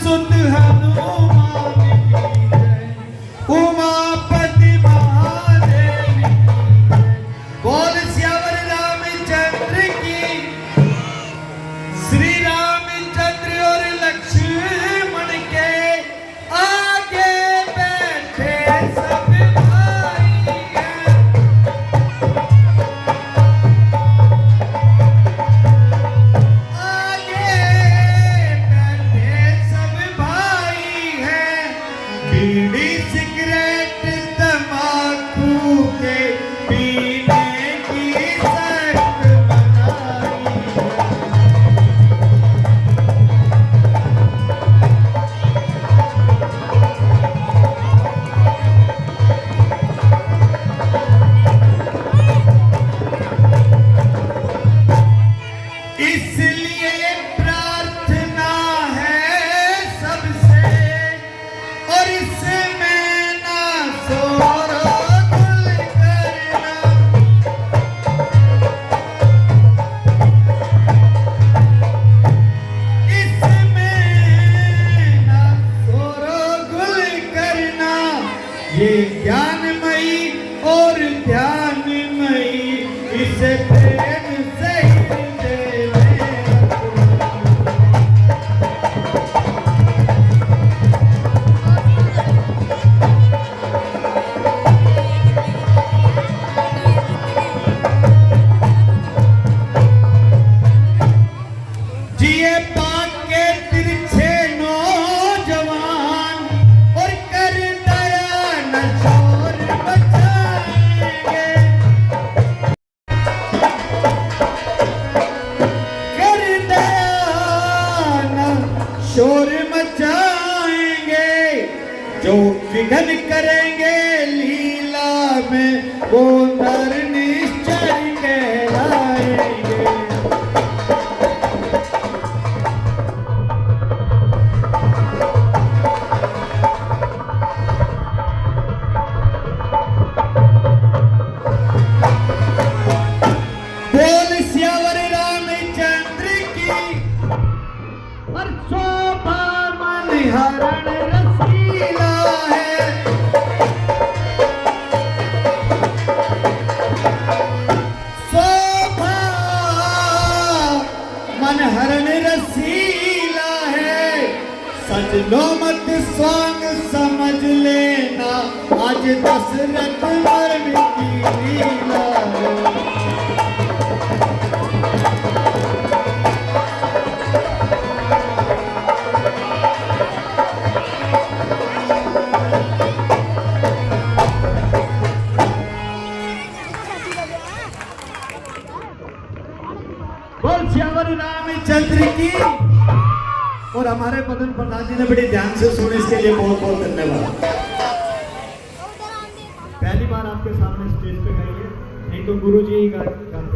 सुत हनुमान की जय, उमापति महादेव की जय। बोल सियावर रामचंद्र की, श्री रामचंद्र और लक्ष्मण के आगे बैठे सब भाई हैं। आगे बैठे सब भाई हैं। बीड़ी सिगरेट तंबाकू के पीने की सख्त मनाही है। इसलिए प्रार्थना है सबसे, और इसमें ना शोरो गुल करना। इसमें ना शोरो गुल करना। ये ज्ञानमयी और ध्यानमयी, इसे प्रेम से हृदय में रखो। जिए पाक के तिरछे नौजवान, और कर दया न शोर मचाएंगे। कर दया न शोर मचाएंगे। जो विघ्न करेंगे लीला में, वो नर निश्चय कहलाएंगे। बोल सियावर रामचंद्र की, और शोभा मन हरण रसीला है। शोभा मन हरण रसीला है। सज लो मत स्वांग समझ लेना, आज दशरथ वर्म की लीला है। बोल सियावर रामचंद्र की। और हमारे मदन प्रधान जी ने बड़ी ध्यान से सुने, इसके लिए बहुत बहुत धन्यवाद। पहली बार आपके सामने स्टेज पे गाइए, नहीं तो गुरु जी ही गाते हैं।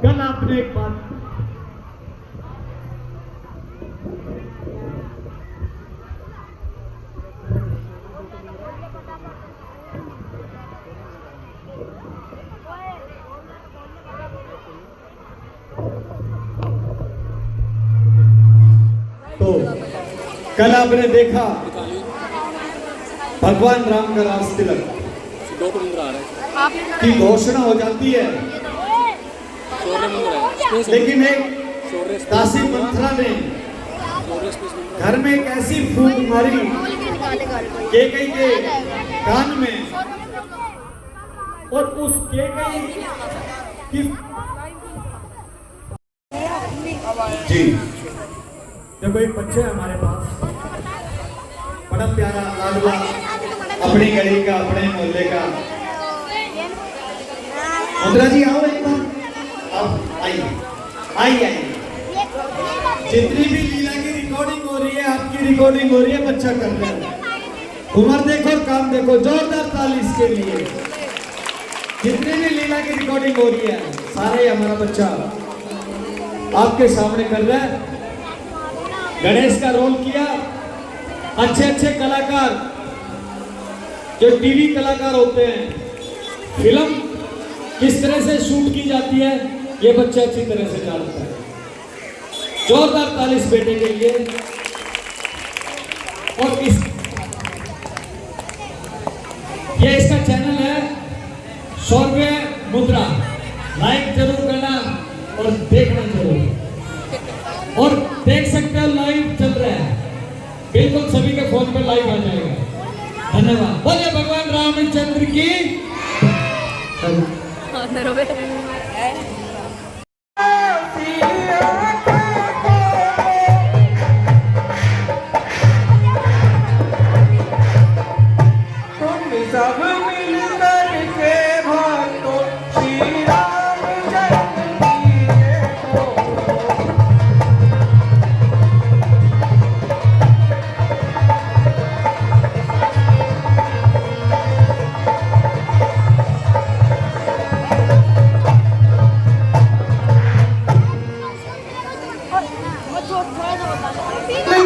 कल आपने एक बात, तो कल आपने देखा भगवान राम का रास तिलक की घोषणा हो जाती है, लेकिन एक दासी मंत्रा ने घर में एक ऐसी फूंक मारी केकई के कान में, और उस केकई की जी देखो, एक बच्चे हमारे पास बड़ा प्यारा लाडवा, अपनी गली का, अपने मोहल्ले का। मुद्रा जी आओ एक बार, आओ, आइए आइए आइए। जितनी भी लीला की रिकॉर्डिंग हो रही है, आपकी रिकॉर्डिंग हो रही है, बच्चा कर रहा है। उम्र देखो, काम देखो, जोरदार ताली इसके लिए। जितनी भी लीला की रिकॉर्डिंग हो रही है, सारे हमारा बच्चा आपके सामने कर रहा है। गणेश का रोल किया। अच्छे अच्छे कलाकार जो टीवी कलाकार होते हैं, फिल्म किस तरह से शूट की जाती है ये बच्चा अच्छी तरह से जानता है। जोरदार ताली इस बेटे के लिए। और ये इसका चैनल है 100 रुपये मुद्रा। लाइक जरूर करना और देखना जरूर। और देख सकते हो लाइव चल रहा है, बिल्कुल सभी के फोन पे लाइव आ जाएगा। धन्यवाद। बोलिए भगवान रामचंद्र की। सब मिलकर के भक्तों श्री रामचंद्र की देखो।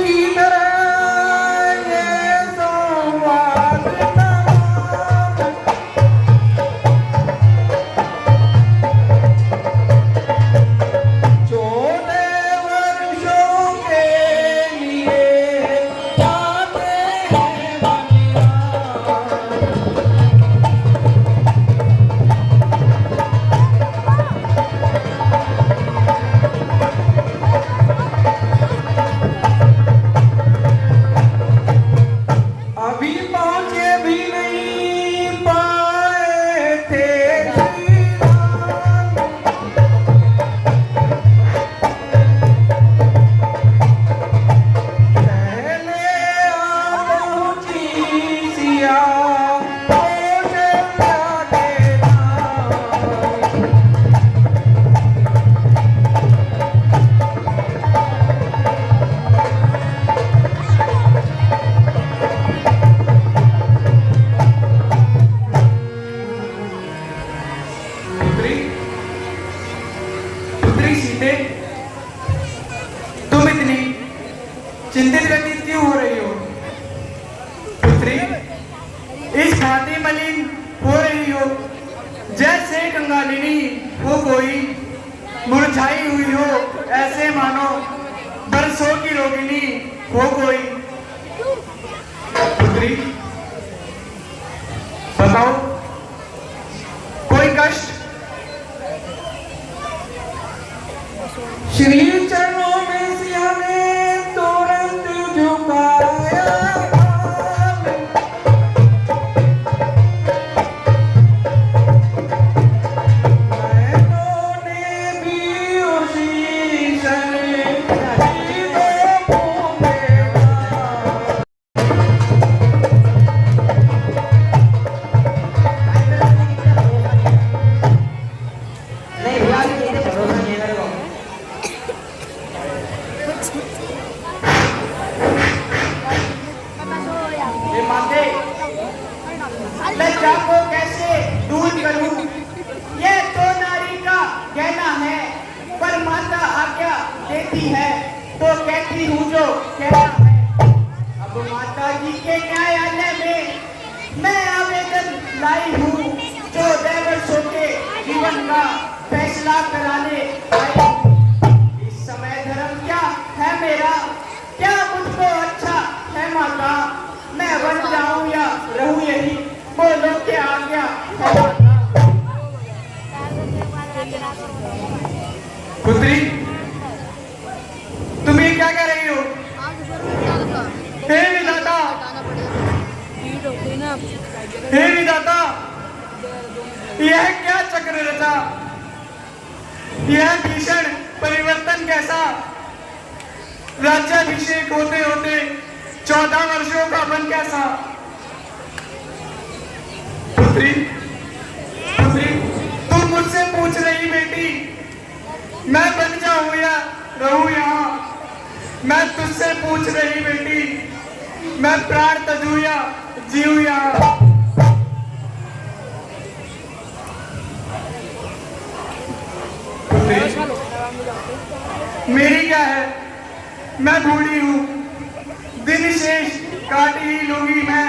की तरह ये संवाद अभी पहुंचे भी नहीं पाए थे श्री राम। पहले आ पहुंची सिया कौशल्या के नाम। पुत्री सीते, तुम इतनी चिंतित व्यतीत क्यों हो रही हो? पुत्री, इस भांति मलिन हो रही हो जैसे कंगालिनी हो कोई मुरझाई हुई हो, ऐसे मानो बरसों की रोगिणी हो कोई। पुत्री, बताओ कोई कष्ट? श्री चरणों में सिया ने तुरंत झुकाया हाथ। बहनों ने भी उसी क्षण शहीदों को देखा। नहीं भैया ये भरोसा नहीं है मेरे को। ये माते, मैं जाको कैसे दूर करूं? ये तो नारी का कहना है, पर माता आज्ञा देती है तो कहती हूँ जो कहना है। अब माता जी के न्यायालय में मैं आवेदन लाई हूँ, जो देवर्षों के जीवन का फैसला कराने आई हूँ। इस समय धर्म क्या है मेरा? क्या मुझको अच्छा है माता? मैं बन जाऊं या रहूं यही, बोलो क्या आज्ञा है माता? पुत्री, तुम ये क्या कर रही हो? हे विधाता, हे विधाता, यह क्या चक्र रचा? यह भीषण परिवर्तन कैसा? राज्याभिषेक होते होते 14 वर्षों का बन कैसा? पुत्री, पुत्री, तुम मुझसे पूछ रही बेटी, मैं बन जाऊं या रहूं यहाँ? मैं तुझसे पूछ रही बेटी, मैं प्राण तजू या जीव यहाँ? मेरी क्या है, मैं बूढ़ी हूँ, दिन शेष काट ही लूंगी मैं।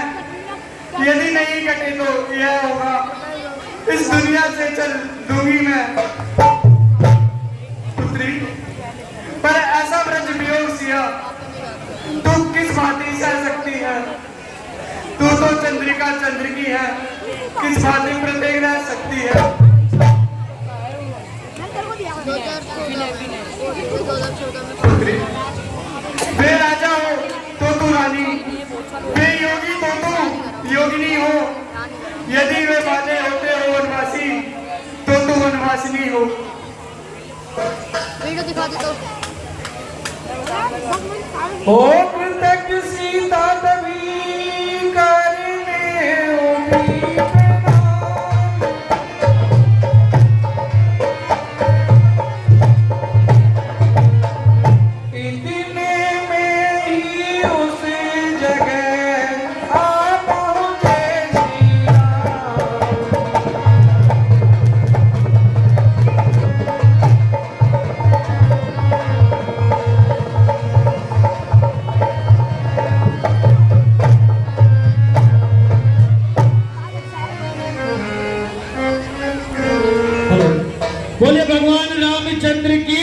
यदि नहीं कटे तो यह होगा, इस दुनिया से चल दूंगी मैं। पुत्री, पर ऐसा ब्रज वियोग सिया तू किस भांति सह सकती है? तू तो चंद्रिका चंद्र की है, किस भांति प्रत्येक रह सकती है? वे राजा हो तो तू रानी, वे योगी तो तू योगिनी हो। यदि वे बाजे होते हो वनवासी तो तू वनवासिनी हो। वीडियो दिखा दे तो हो कृतज्ञ सीता तभी करने होगी प्रणाम। इतने में ही उस जगह आ पहुंचे श्री राम। बोले भगवान रामचंद्र की।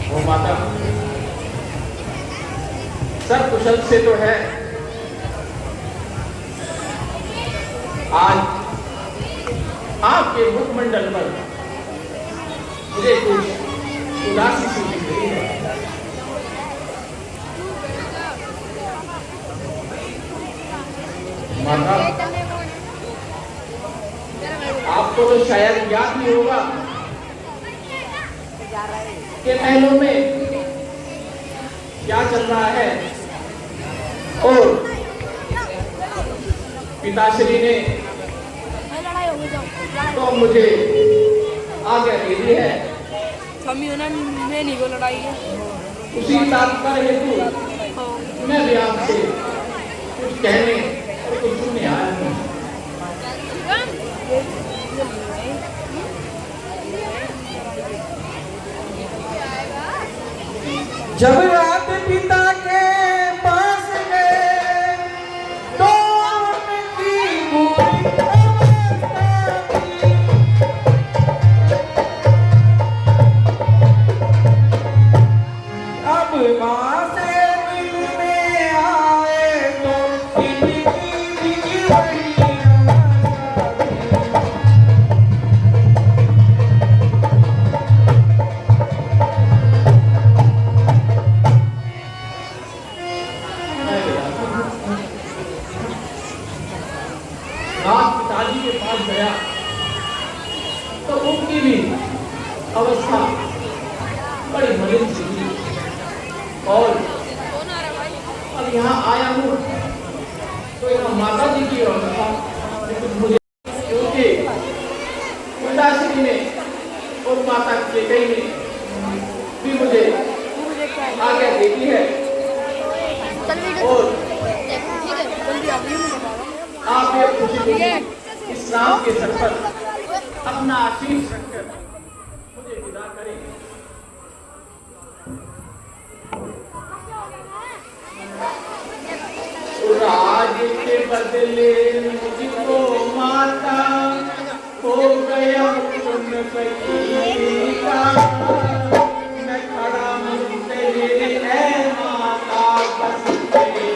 ओ माता, सब कुशल से तो है। आज आपके मुखमंडल पर मुझे कुछ उदासी सी दिख रही है। माता, आपको तो शायद याद नहीं होगा कि महलों में क्या चल रहा है, और पिताश्री ने तो मुझे आज्ञा दे दी है। में नहीं वो लड़ाई है। उसी तात्पर्य हेतु मैं भी आपसे कुछ कहने और कुछ सुनने आया हूँ। जब रात पिता के पास गए तो उनकी बुरी अवस्था थी। अब माँ से मिलने आए तो इनकी भी बड़ी अवस्था थी। रात पिताजी के पास गया तो उनकी भी अवस्था बड़ी मलिन सी थी, और अब यहाँ आया हूँ तो यहाँ माता जी की अवस्था मुझे, क्योंकि पिताश्री ने और माता केकई ने भी मुझे आज्ञा दे दी है, और आप ये खुशी खुशी इस राम के सर पर अपना आशीष रखकर मुझे विदा करें। राज के बदले मुझको माता हो गया उन पति का। मैं खड़ा हूँ तेरे ऐ माता बस तेरे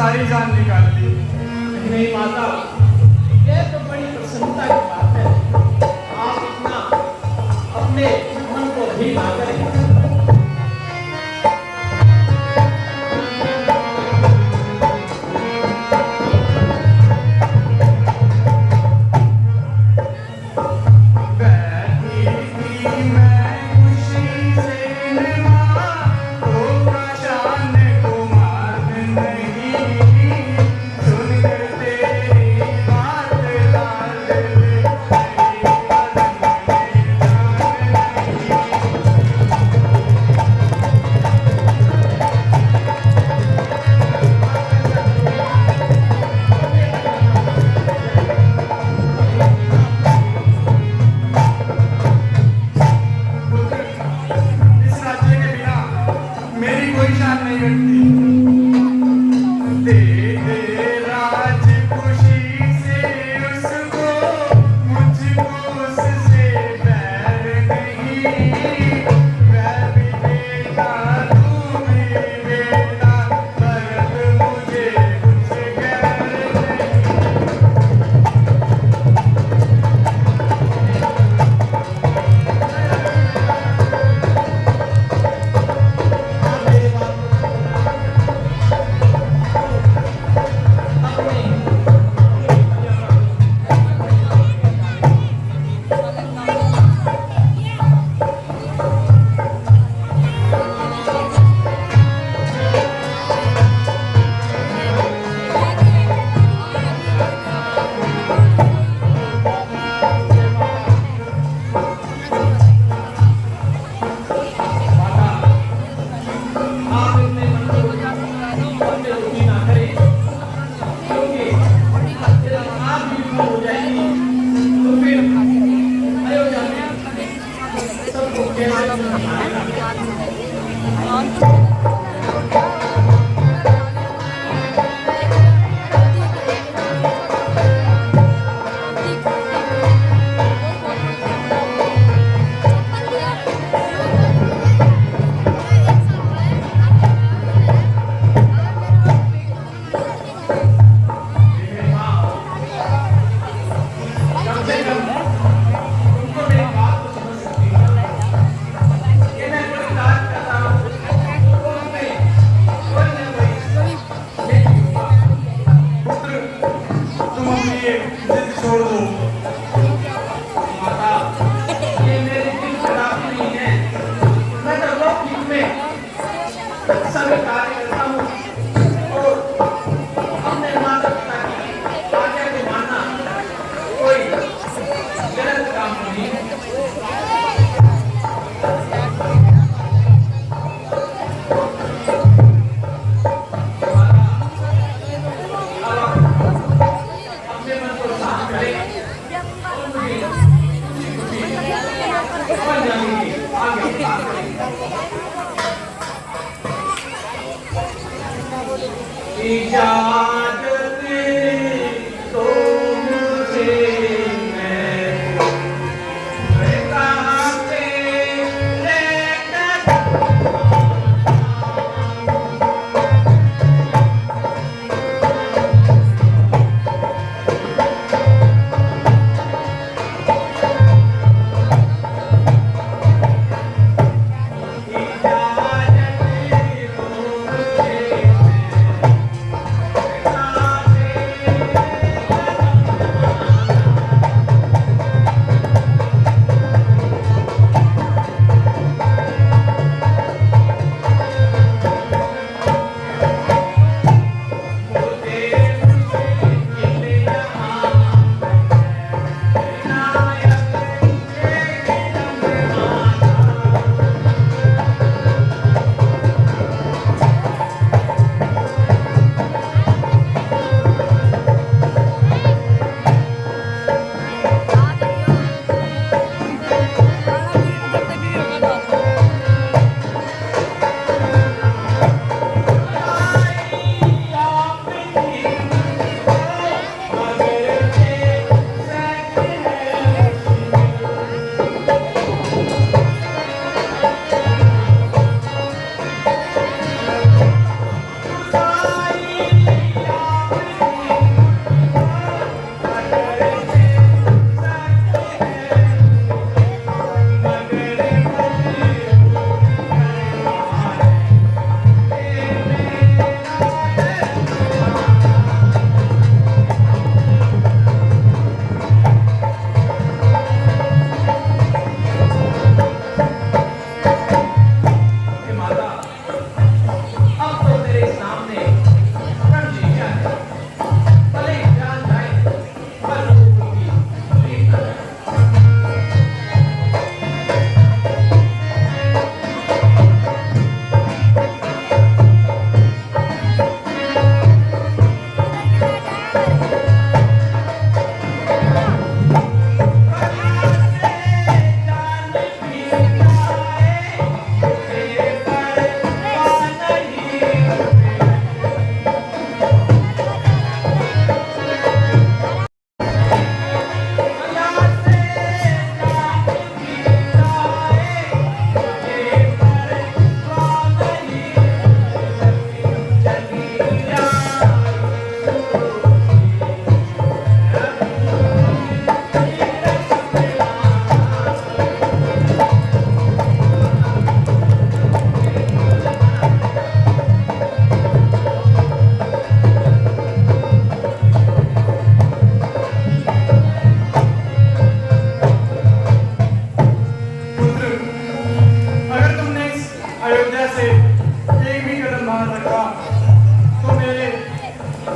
सारी जान निकाल दी। नहीं माता, यह तो बड़ी प्रसन्नता की बात है। आप इतना अपने मन को भी ना करें।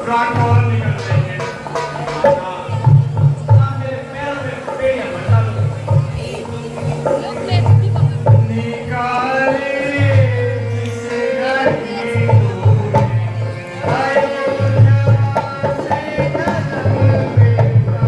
राठौर निकल रहे हैं। ना मेरे पैरों में बेड़ियां बंधा दो। निकाले जिस घर की डोर, अयोध्या से कदम बेटा।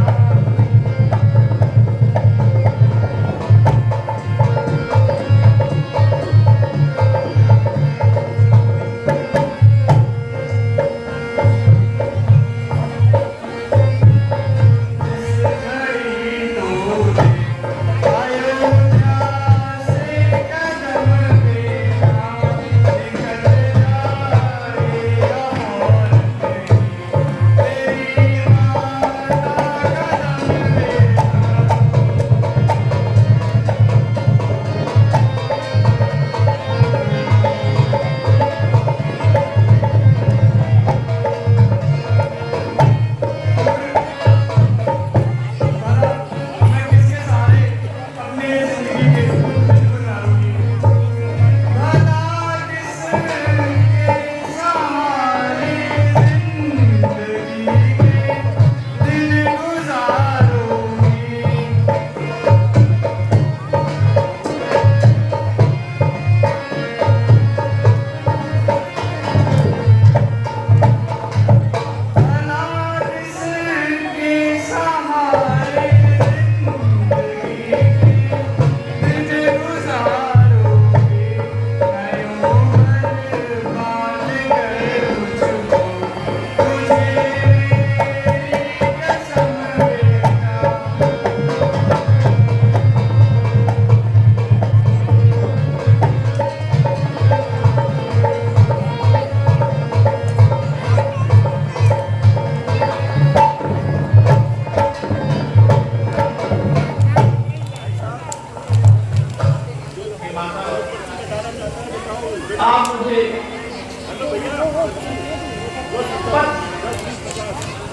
आप मुझे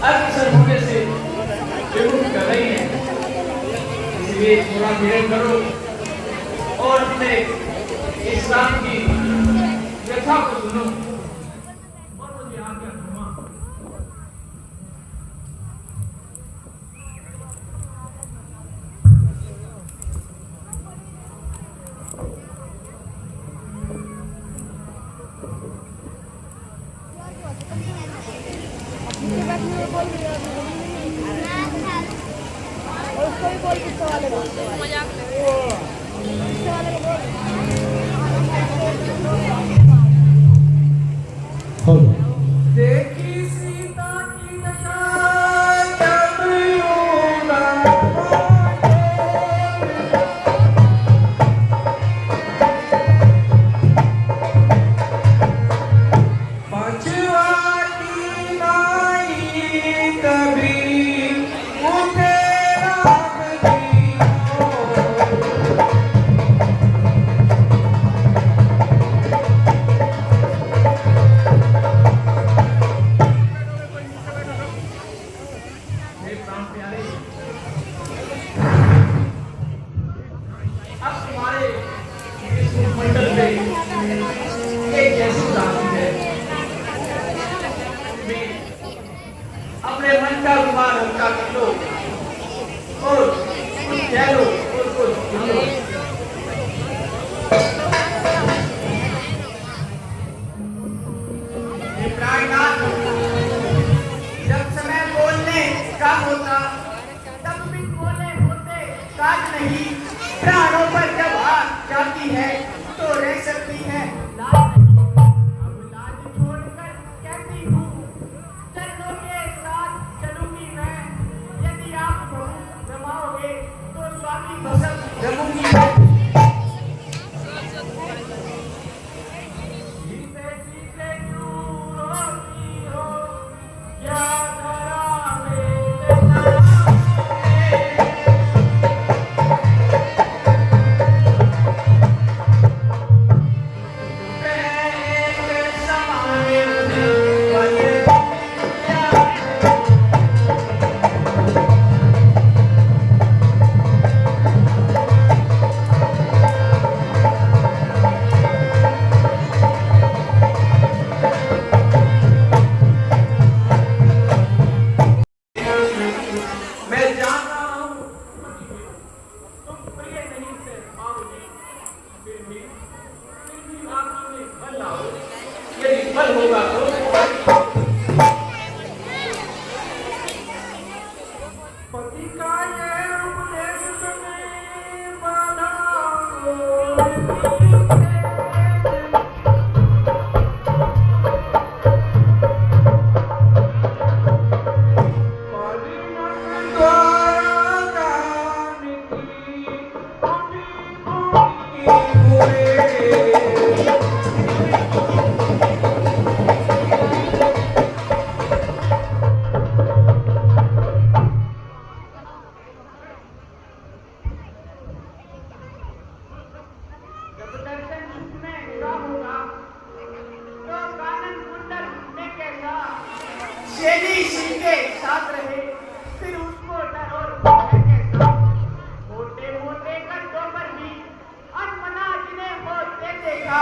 अक्सर होने से विमुख कर रही हैं, इसलिए थोड़ा मिलन करो और अपने इस्लाम की व्यथा को सुनो और मुझे आज्ञा फरमाओ। देखी सीता की दशा जब योगा पांचवा की नाई कभी उठे राम जी अपने मन का गुमान हल्का कर लो और कह लो उसको सुन लो। प्राणनाथ, जब समय बोलने का होता तब भी बोले होते काज नहीं। प्राणों पर जब आ जाती है तो रह सकती है लाज नहीं। अब लाज छोड़कर कहती हूँ चरणों के साथ चलूंगी मैं। यदि आप बहु जमाओगे तो स्वामी शेली सिंह के साथ रहे, फिर उसको डर और भय कैसा। मोटे मोटे गड्ढों पर भी अनमना जिन्हें होते देखा,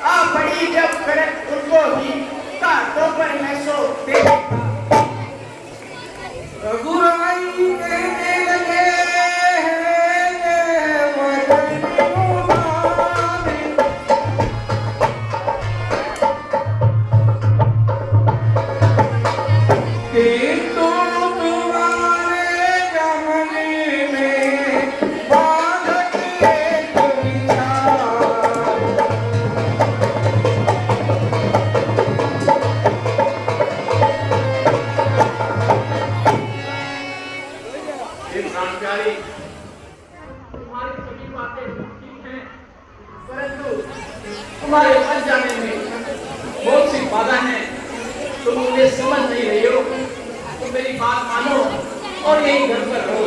आ पड़ी जब करत उनको भी कांटों पर है सो दे देखा। रघुराई कहने लगे तुम्हारी सभी बातें ठीक हैं, परंतु तुम्हारे फंस जाने में बहुत सी बाधा है। तुम मुझे समझ नहीं रही हो, तो मेरी बात मानो और यही घर पर रहो।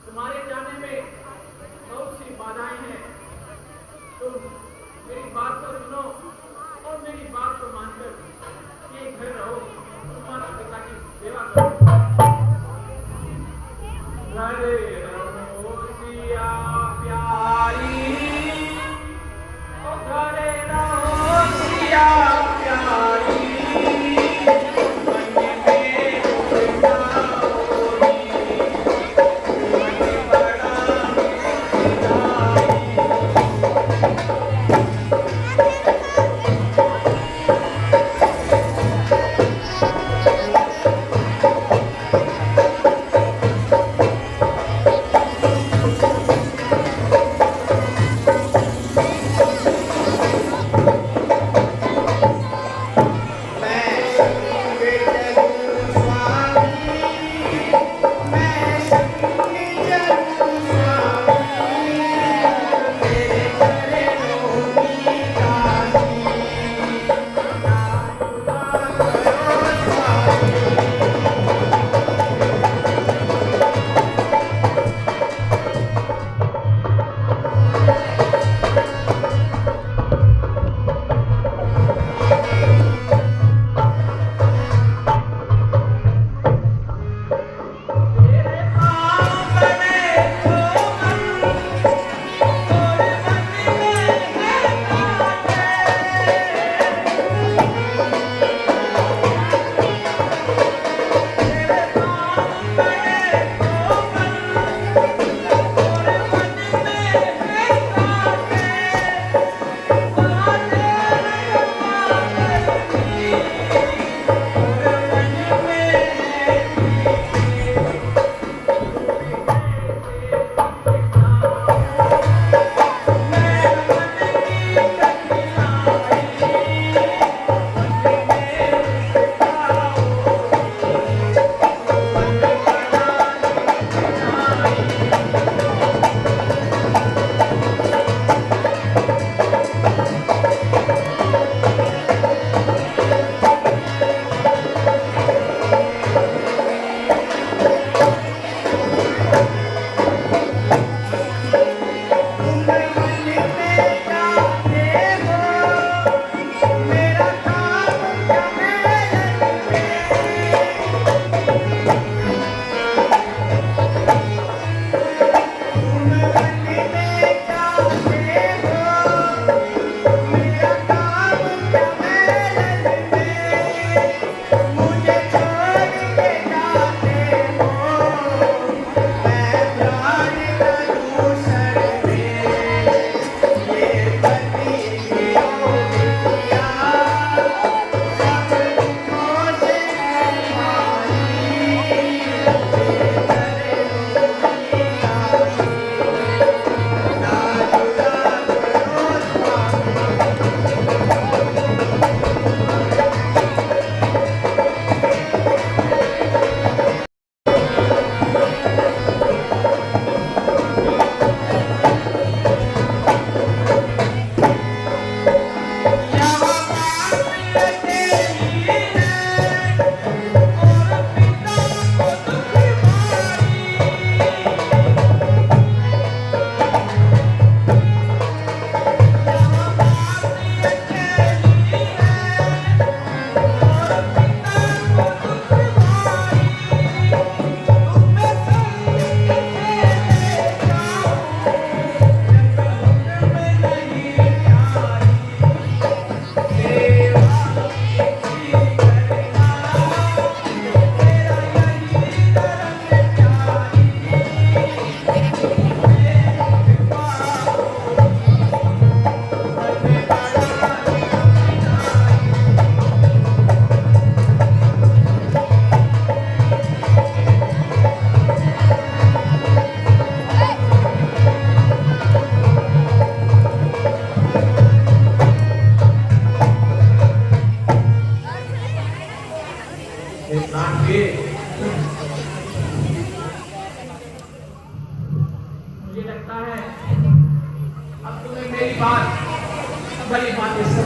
तुम्हारे जाने में बहुत सी बाधाएं हैं। तुम मेरी बात को सुनो और मेरी बात को मानकर ये घर रहो, तुम्हारा पिता की सेवा करो। घरे रहो सिया प्यारी, ओ घरे रहो सिया प्यारी, मन में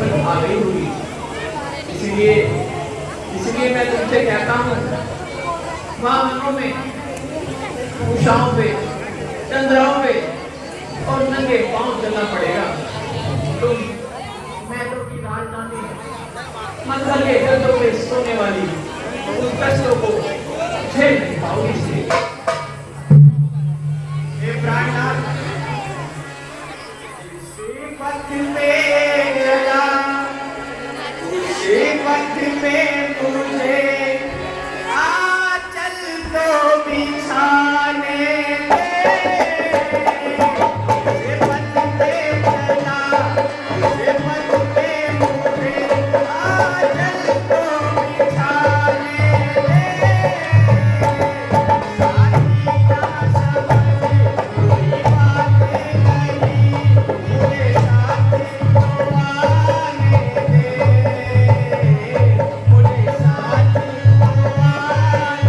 नजर आ गई होगी। इसलिए मैं तुमसे कहता हूँ, वाहनों में, उषाओं पे, चंद्राओं पे और नंगे पांव चलना पड़ेगा। तुम महलों की राजधानी मंदिर के गद्दों पे सोने वाली उन कष्टों को झेल नहीं पाओगी। इसलिए हे प्राणनाथ, उसी पथ पे चला, उसी पथ पे मुझे आंचल तो बिछाने दे। उसी पथ पे चला, उसी पथ पे मुझे आंचल तो बिछाने दे। साथी ना समझे कोई बातें नहीं, मुझे साथ तो आने दे, मुझे साथ तो आने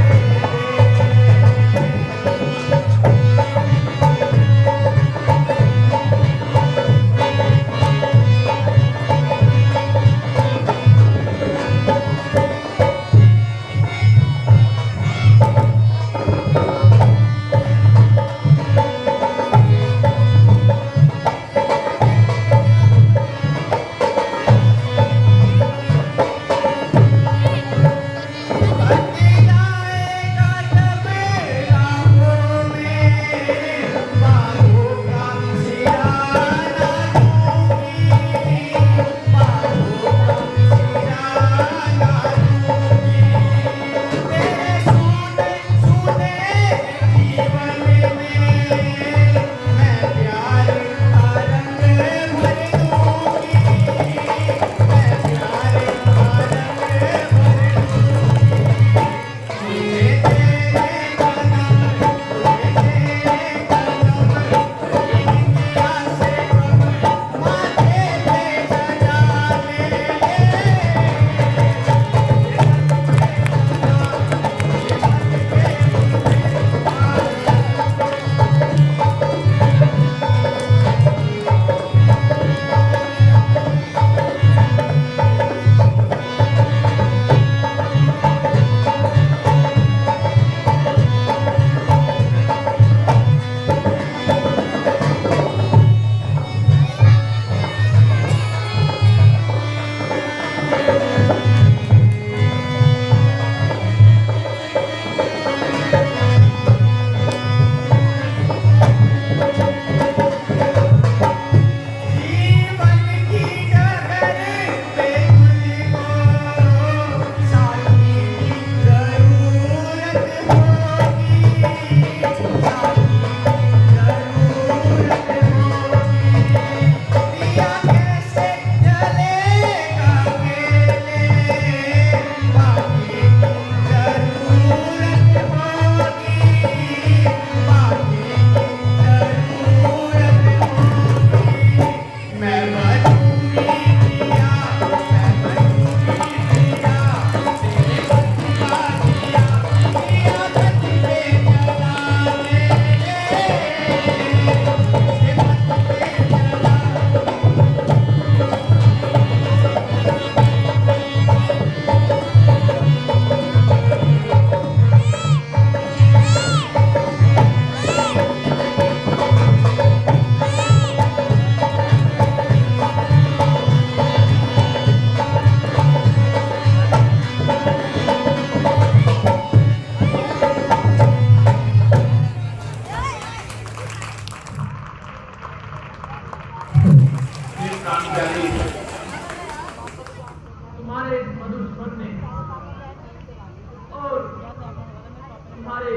तुम्हारे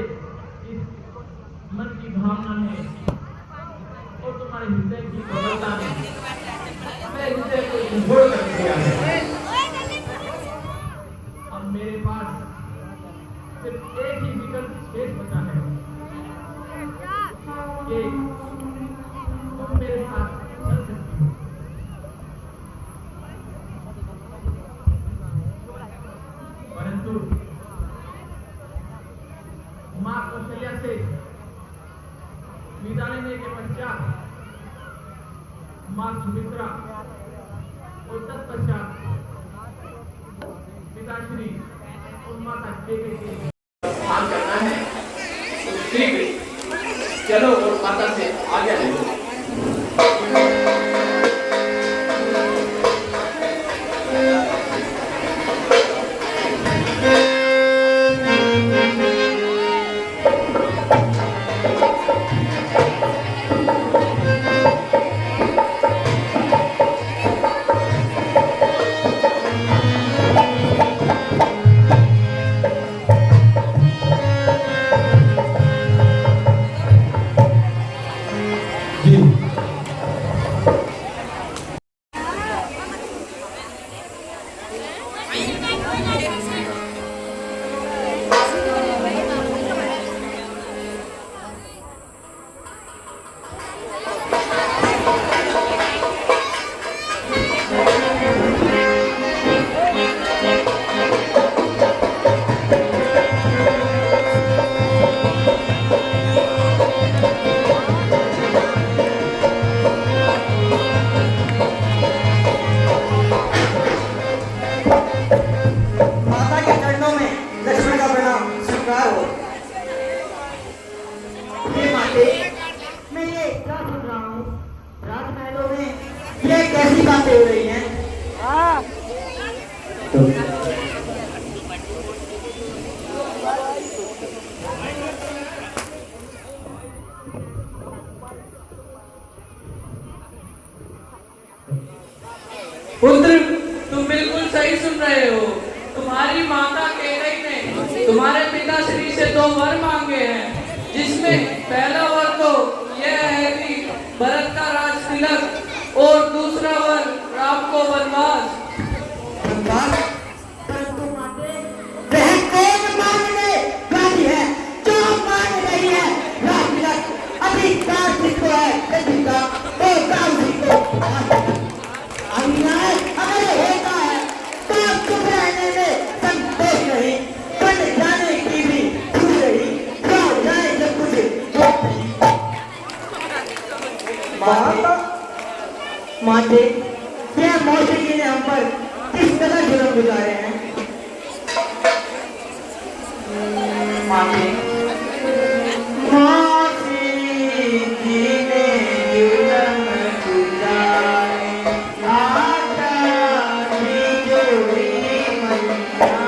इस मन की भावना ने और तुम्हारे हृदय की प्रबलता ने मेरे हृदय को विभोर कर दिया है। अब मेरे पास सिर्फ एक ही विकल्प शेष बचा है कि तुम मेरे साथ चल सकती हो। परंतु मां कौशल्या से विदा लेने के पश्चात मां सुमित्रा और तत्पश्चात काम करना है तो शीघ्र चलो और माता से आज्ञा ले लो। जी माता के चरणों में लक्ष्मण का प्रणाम स्वीकार हो। ये माते, मैं ये क्या सुन रहा हूँ? राजमहलों में ये कैसी बातें हो रही हैं? पुत्र, तुम बिल्कुल सही सुन रहे हो। तुम्हारी माता केकई ने तुम्हारे पिता श्री से 2 वर मांगे हैं, जिसमें पहला वर तो यह है कि भरत का राज तिलक और दूसरा वर राम को वनवास। परंतु माते, वह कौन मांगने वाली है जो मांग रही है? राजतिलक अभी कार्तिक को है, कभी का तो कार्तिक को अन्याय अगर होता है तो चुप रहने में संतोष नहीं, बन जाने की भी भूल रही, हो जाए जब कुछ माता माते, यह मौसी ने हम पर किस तरह जुल्म गुजारे हैं? माते, मौसी जी ने जुल्म गुजारे, आटा की जोड़ी मैया।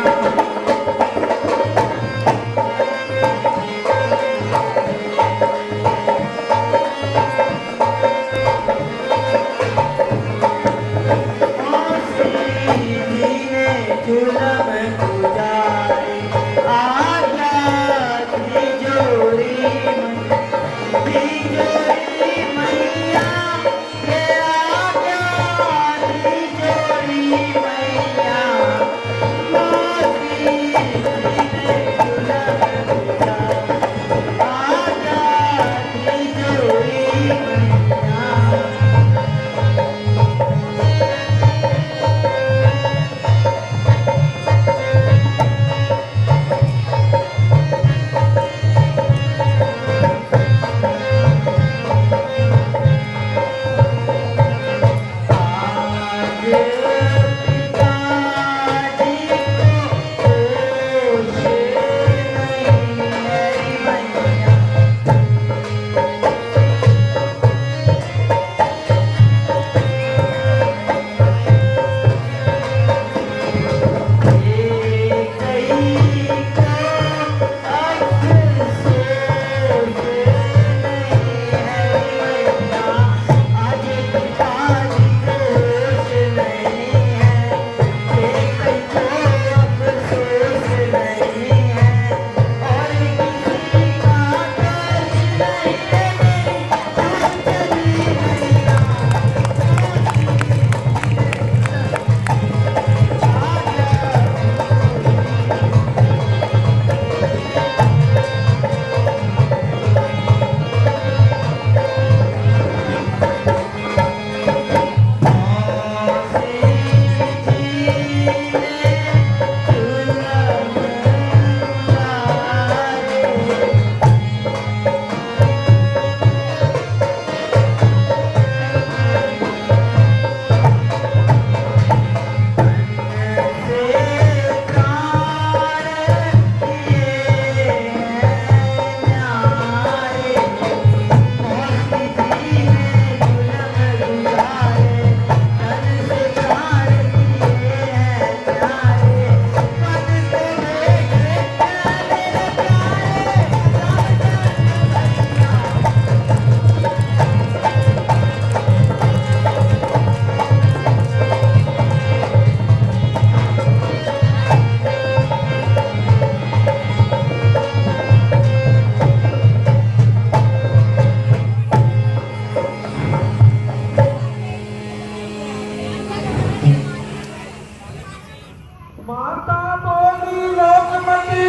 माता बोली लोकमती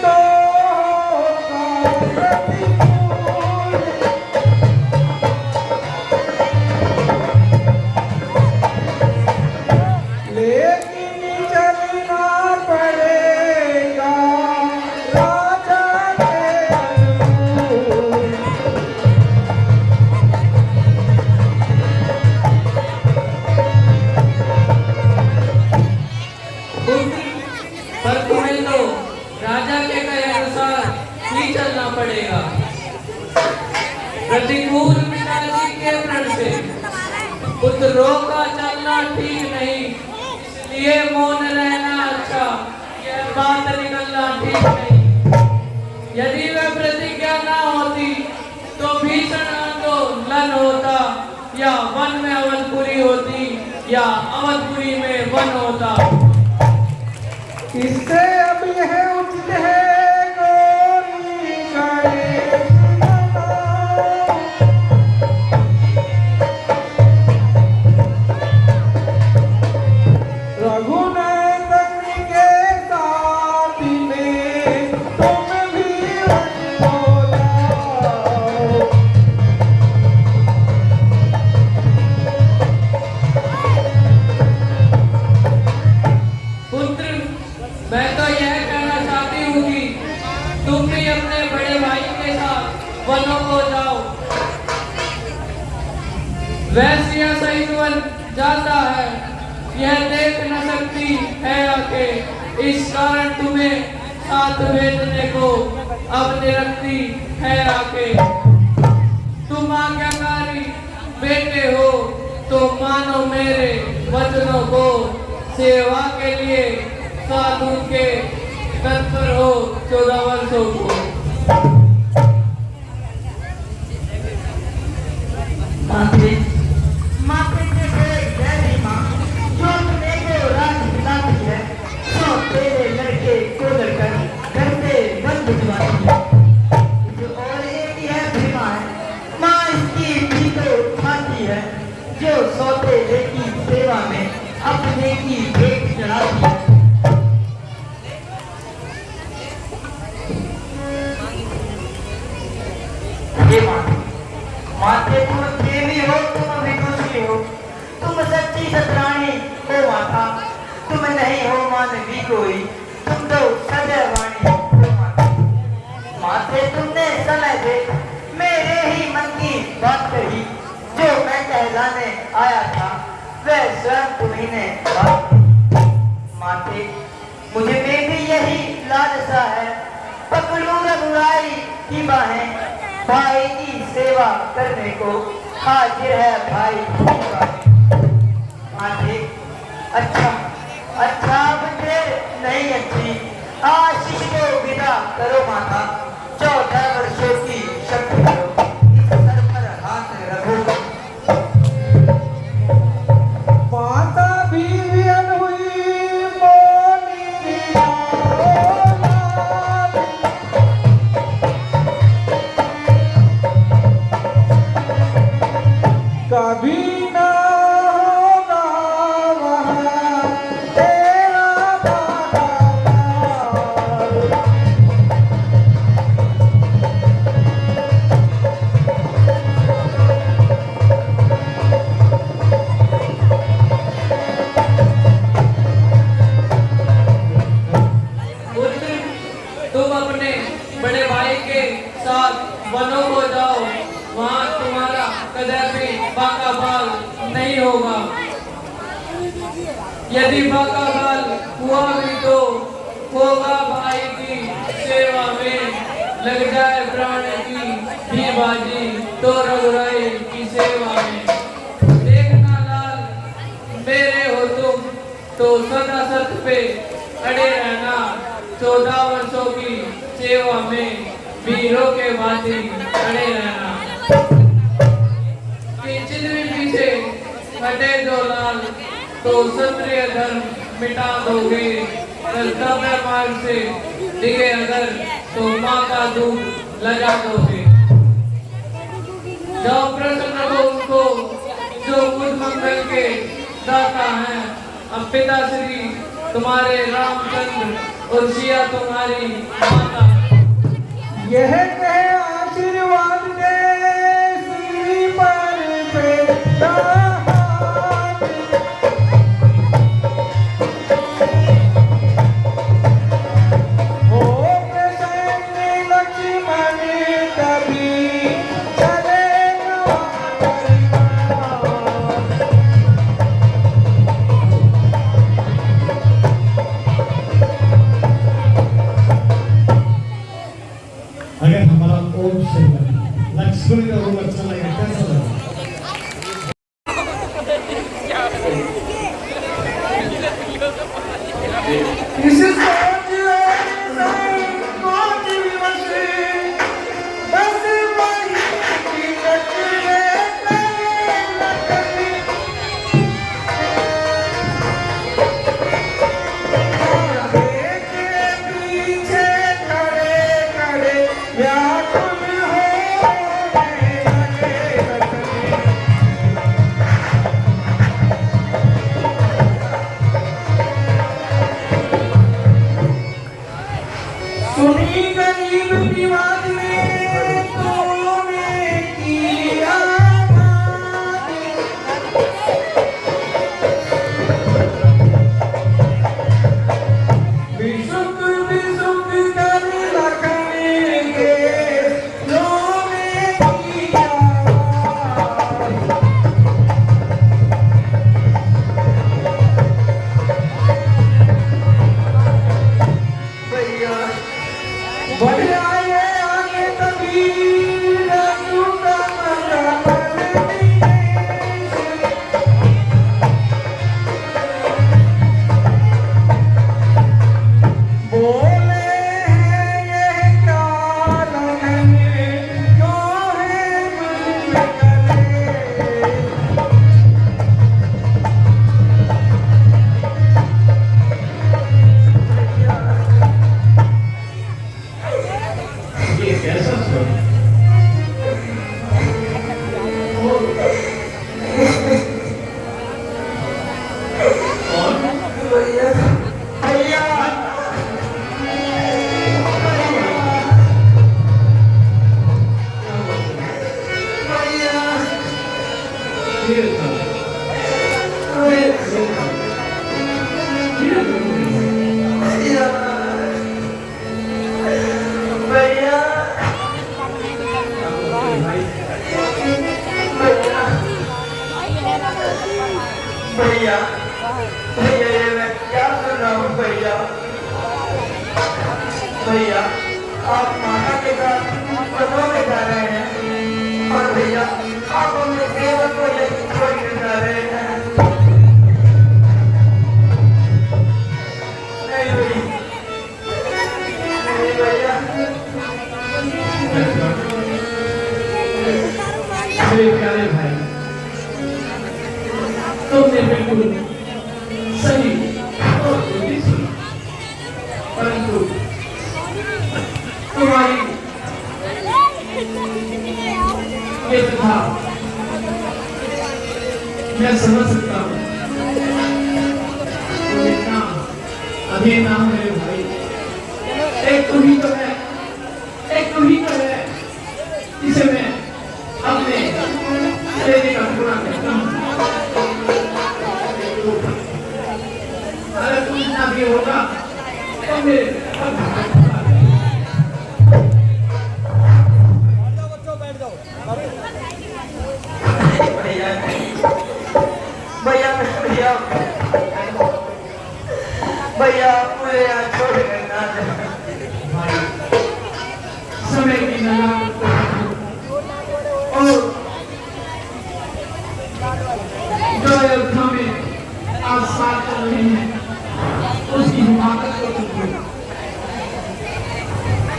तो होगा प्रतिकूल। लेकिन चलना पड़ेगा राजा के अनुकूल। पर तुम्हें तो राजा के कहे अनुसार ही चलना पड़ेगा। प्रतिकूल पिताजी के प्रण से पुत्रों का चलना ठीक नहीं, इसलिए मौन रहना अच्छा, यह बात निकलना ठीक नहीं। यदि वह प्रतिज्ञा ना होती तो भीषण आंदोलन होता, या वन में अवधपुरी होती या अवधपुरी में वन होता। इससे अब यह उचित है गोरी गणेश रघुनंदन के साथ में तुम भी हो जाओ। पुत्र, मैं तो यह कहना चाहती हूँ कि तुम भी अपने बड़े भाई के साथ वनों को जाओ। वैश्य सहित वन जाता है, यह देख न सकती है आंखें, इस कारण तुम्हें साथ भेजने को अब निरखती है आंखें। तुम आज्ञाकारी बेटे हो तो मानो मेरे वचनों को, सेवा के लिए साधु के तत्पर हो 14 वर्षों को। माते जैसे जैसी माँ जो तुम्हें को राज दिलाती है, तो तेरे लड़के को लड़कर घर से बंद भिजवाती है। जो और एक यह भी माँ है, माँ इसकी भी तो खाती है, जो सौतेले की सेवा में अपने की भेंट चढ़ाती है। ये माते तुम देवी हो, तुम विदुषी हो, तुम सच्ची सतरानी हो माता, तुम नहीं हो मानवी कोई, तुम तो सदैवाणी हो माता। माते तुमने समय से मेरे ही मन की बात कही, जो मैं कहलाने आया था वह स्वयं तुम्ही ने बात की। माते मुझे में भी यही लालसा है, पकड़ूं रघुराई की बाहें, भाई की सेवा करने को हाजिर है भाई की बाहें। माते अच्छा अच्छा देर नहीं अच्छी, आशीष को विदा करो माता, 14 वर्षों की शक्ति करो, इस सर पर हाथ रखो। माता भी विहन हुई बोली दिया कभी ना होगा वहाँ तेरा बाबा। पुत्र, तुम अपने बड़े भाई के साथ वनों को जाओ, वहाँ तुम्हारा कदापि बाका बाल नहीं होगा। यदि बाका बाल हुआ भी तो होगा भाई की सेवा में, लग जाए प्राण की भी बाजी तो रघुराई की सेवा में। देखना लाल, मेरे हो तुम तो सदा सत्य पे अड़े रहना, 14 वर्षों की सेवा में वीरों के बाजी अड़े रहना। किंचित भी पीछे हटे जो लाल, तो क्षत्रिय धर्म मिटा दोगे, कर्तव्य मार्ग से दिखे अगर तो माँ का दूध लगा दोगे। जब प्रसन्न हो उनको जो बुद्ध मंगल के दाता हैं, अब पिता श्री तुम्हारे रामचंद्र और सिया तुम्हारी माता। यह कह आशीर्वाद दे सीढ़ी पर बेटा हो प्रसन्न लक्ष्मण कभी चले अगर हमारा ओम श्रीमन लक्ष्मण का रूप अच्छा लगेगा कैसा लगेगा? इस सोच सोच विवश बस वही की नजरे लगती के पीछे खड़े खड़े व्याकुल होने लगे लगती। सुनी गरीब विवाद में तूने किया बात। विसुक विसुक कर लखन के लोने किया बात। भैया बढ़ आए आगे कभी राजू का मजा बोले हैं ये क्या लगन क्यों है मन में गले। ये कैसा स्वर? भैया भैया भैया ये था। भैया भैया भैया ये मैं क्या सुन रहा हूँ भैया। भैया आप माता के साथ कदों में जा रहे हैं और भैया आप अपने सेवक को यही छोड़ के जा रहे हैं। नहीं भैया नहीं भैया मेरे प्यारे भाई, तुमने बिल्कुल सही और बुद्धि सुनी, परंतु तुम्हारी ये था मैं समझ सकता हूँ। तो इतना अधीन नाम मेरे भाई, एक तुम ही तो है, एक तुम ही तो है जिसे मैं अपने लेने का पूरा करता हूँ। अगर तुम इतना भी होगा तो मेरे भैया भैया भैया भैया मुझे यहाँ छोड़ कर ना जाए। समय की नजर और जो अयोध्या में आज साथ चल रहे हैं उसकी हिमाकत को चुकी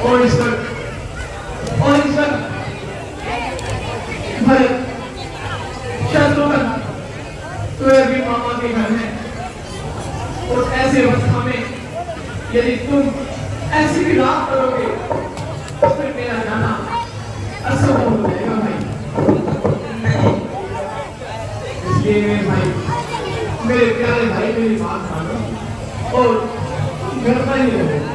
और इस पर भरत शत्रुघ्न तो भी मामा के घर में और ऐसे अवस्था में यदि तुम ऐसी भी रात करोगे तो फिर मेरा जाना असंभव हो जाएगा भाई। इसलिए मेरे भाई, मेरे प्यारे भाई, मेरी बात मानो और घर पर ही रहो।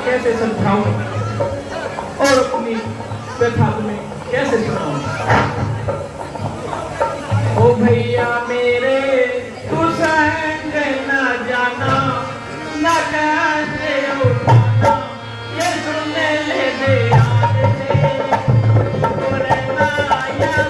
कैसे समझाऊं और अपनी व्यथा तुम्हें कैसे सुनाऊं। ओ भैया मेरे तू संग न जाना न कैसे उठाना ये सुन ले दे याद से पुरना यार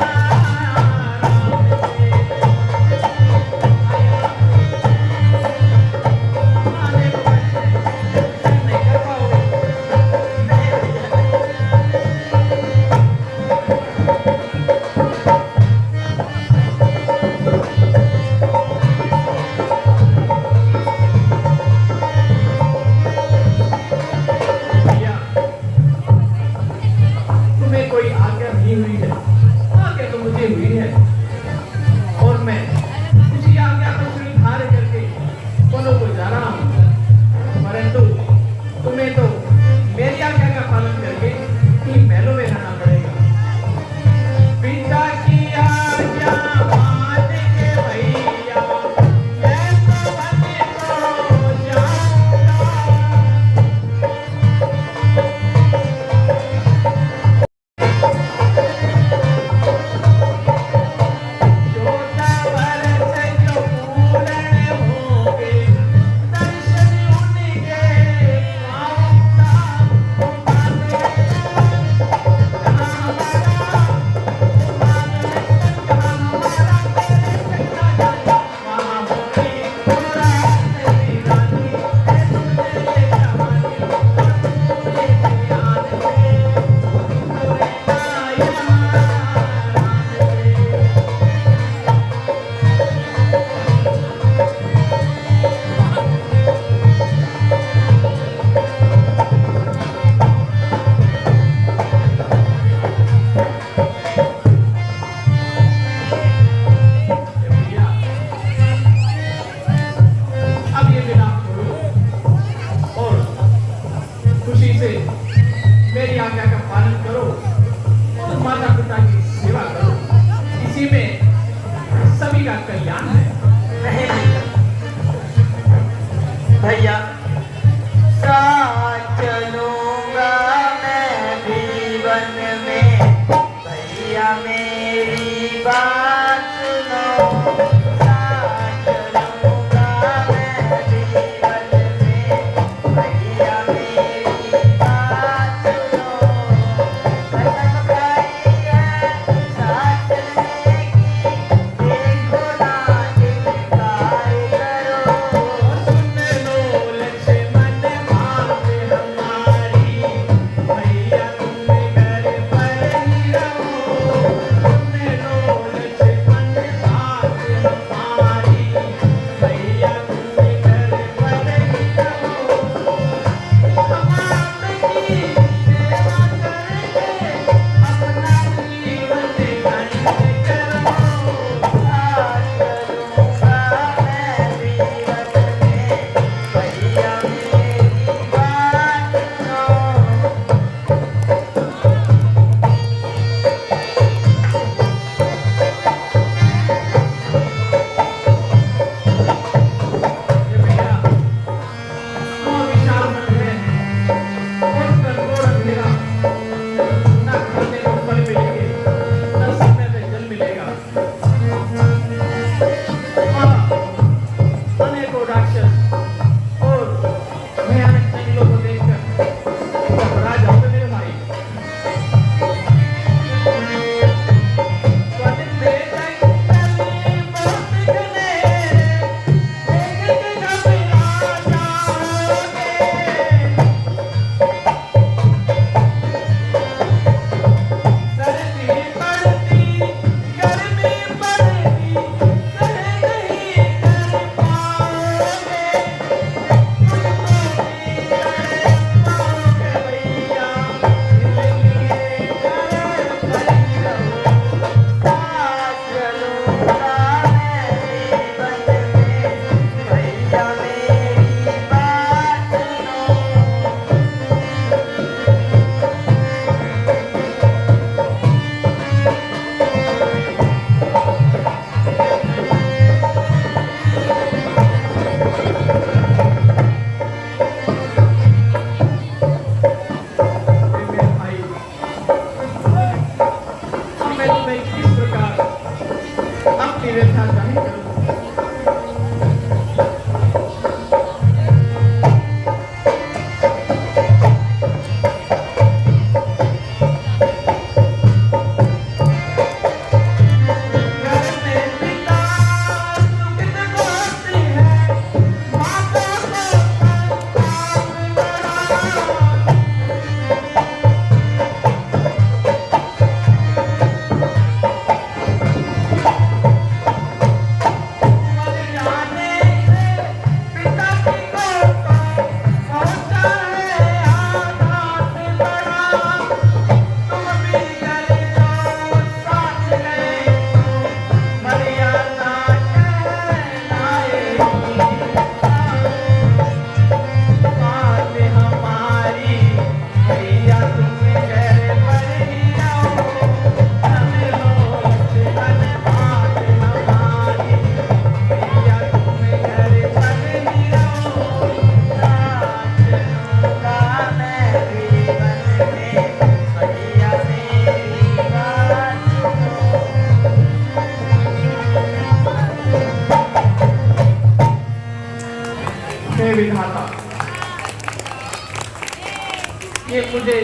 ये मुझे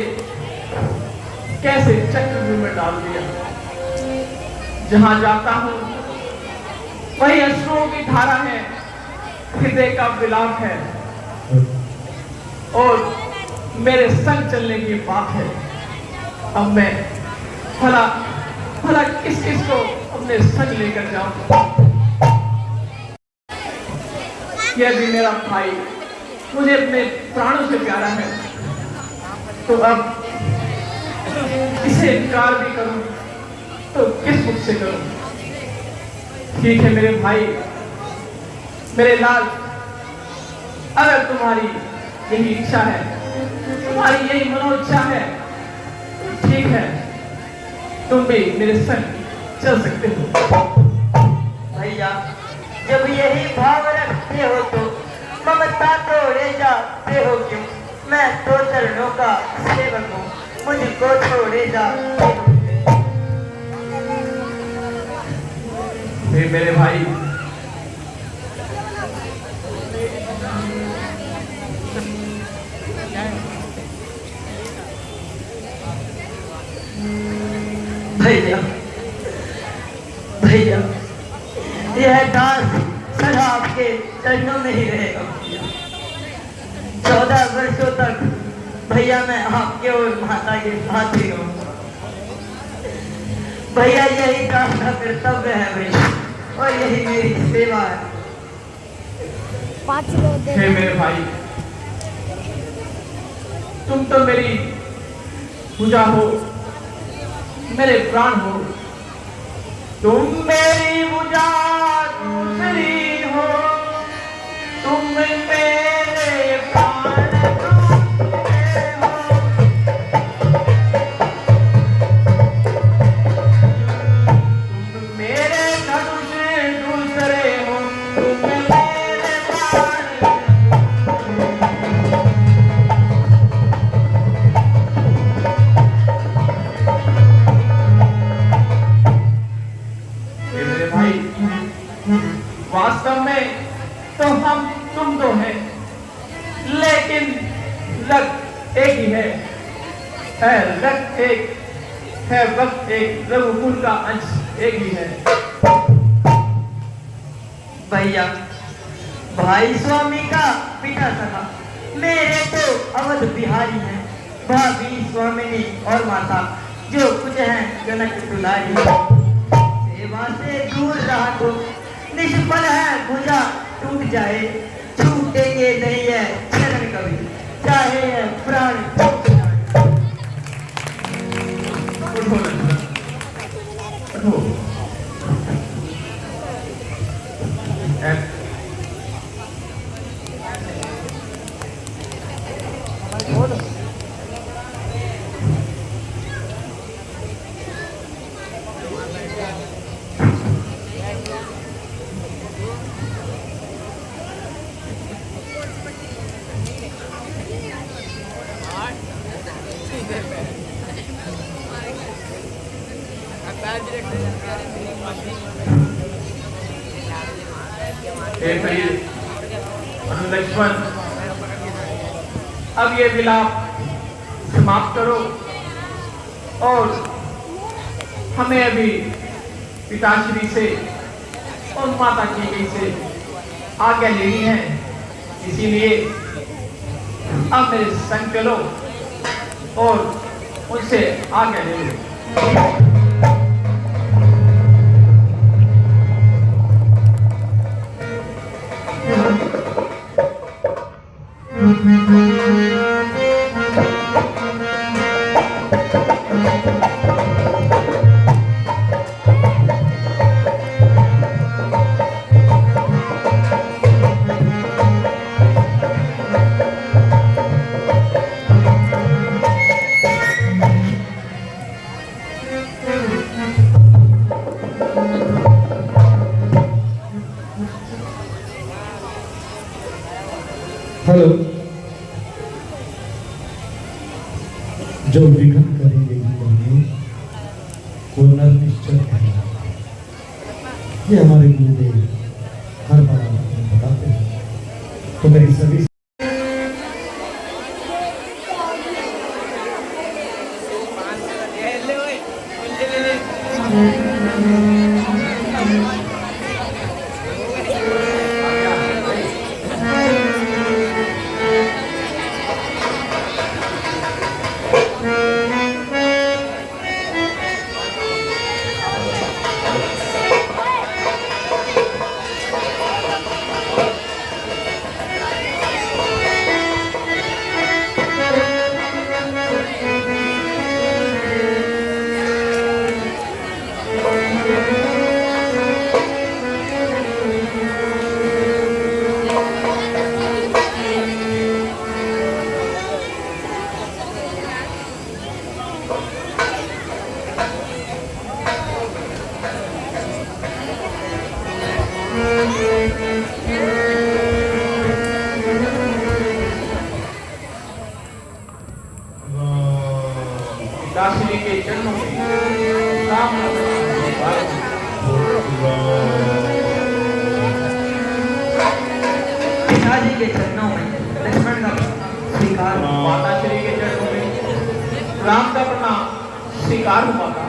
कैसे चक्रव्यूह में डाल दिया। जहां जाता हूं वही अश्रुओं की धारा है, हृदय का विलाप है और मेरे संग चलने की बात है। अब मैं भला भला किस किस को अपने संग लेकर जाऊं। यह भी मेरा भाई मुझे अपने प्राणों से प्यारा है, तो अब इसे इनकार भी करूं तो किस मुख से करूं। ठीक है मेरे भाई, मेरे लाल, अगर तुम्हारी यही इच्छा है, तुम्हारी यही मनोइच्छा है, तो ठीक है, तुम भी मेरे संग चल सकते हो। भैया जब यही भाव रखते हो तो ममता तोड़े जाते हो क्यों? मैं तो चरणों का सेवक हूँ, मुझको छोड़े जाते हो। मेरे भाई, भैया भैया यह दास सदा आपके चरणों में ही रहेगा। 14 वर्षों तक भैया मैं आपके और माता के साथ ही रहूंगा। भैया यही आपका कर्तव्य है भैया, और यही मेरी सेवा है। हे मेरे भाई, तुम तो मेरी पूजा हो, मेरे प्राण हो। तुम मेरी पूजा दूसरी हो, तुम मेरे प्राण दूसरे हो। तुम मेरे धनुष दूसरे हो, तुम मेरे प्राण। मेरे भाई, वास्तव में तो हम तुम दो हैं, लेकिन लग एक ही है लग एक है, वक्त एक, रघुकुल का अंश एक ही है। भैया भाई स्वामी का पिता सखा, मेरे तो अवध बिहारी हैं, भाभी स्वामिनी और माता जो कुछ हैं जनक दुलारी। सेवा से दूर रहा तो निष्फल है, भुजा टूट जाए, छूटेंगे नहीं है चरण कभी, चाहे है प्राण छूट जाए। उठो लक्ष्मण, उठो। लक्ष्मण, अब ये विलाप समाप्त करो और हमें अभी पिताश्री से और माता की से आज्ञा लेनी है। इसीलिए अब मेरे संग चलो और उनसे आज्ञा ले लो। हेलो, जो विघन करेंगे वो नर निश्चय है। ये हमारे गुरुदेव हर बार बताते हैं। तो मेरी सभी दासरी के चरणों में राम पिताजी के चरणों में लक्ष्मण का स्वीकार। माता श्री के चरणों में राम का प्रणाम स्वीकार हुआ था।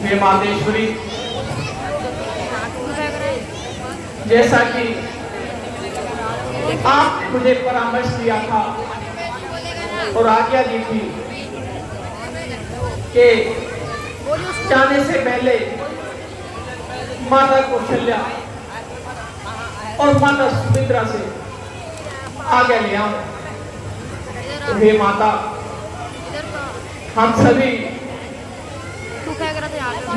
हे मातेश्वरी, जैसा कि आपने मुझे परामर्श दिया था और आज्ञा दी थी कि जाने से पहले माता कौशल्या और माता सुमित्रा से आगे ले आऊं, तो हे माता, हम सभी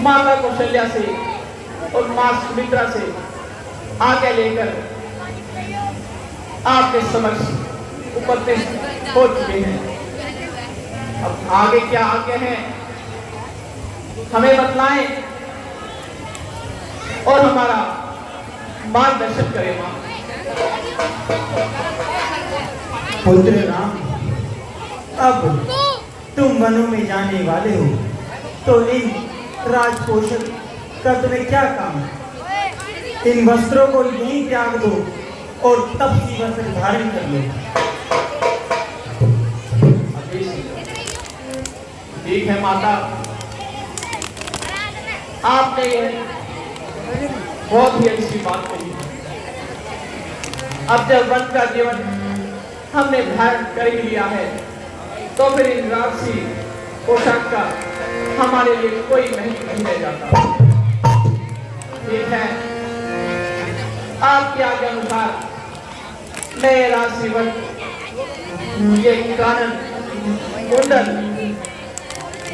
माता कौशल्या से और मां सुमित्रा से आगे लेकर आपके समक्ष उपस्थित हो चुके हैं। अब आगे क्या आगे हैं हमें बतलाएं और हमारा मार्गदर्शन करें मां। पुत्र राम, अब तुम वनों में जाने वाले हो, तो इन राजपोषक का तुम्हें क्या काम है? इन वस्त्रों को यहीं त्याग दो और तब की वस्त्र धारण कर लो। ठीक है माता, आपने बहुत ही अच्छी बात कही। अब जब वन का जीवन हमने धारण कर ही लिया है, तो फिर इन राजसी पोशाक का हमारे लिए कोई महत्व नहीं रह जाता। ठीक है, आपके आज्ञा अनुसार मैं राशिवन, ये कानन, कुंडल,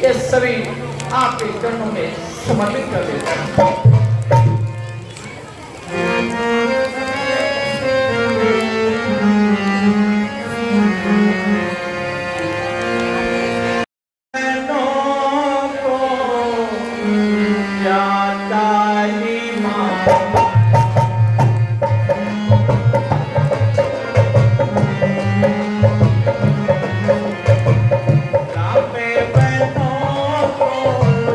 ये सभी आपके चरणों में समर्पित कर देता हूं। राम पे बनो को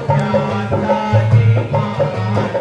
जाता ही मान।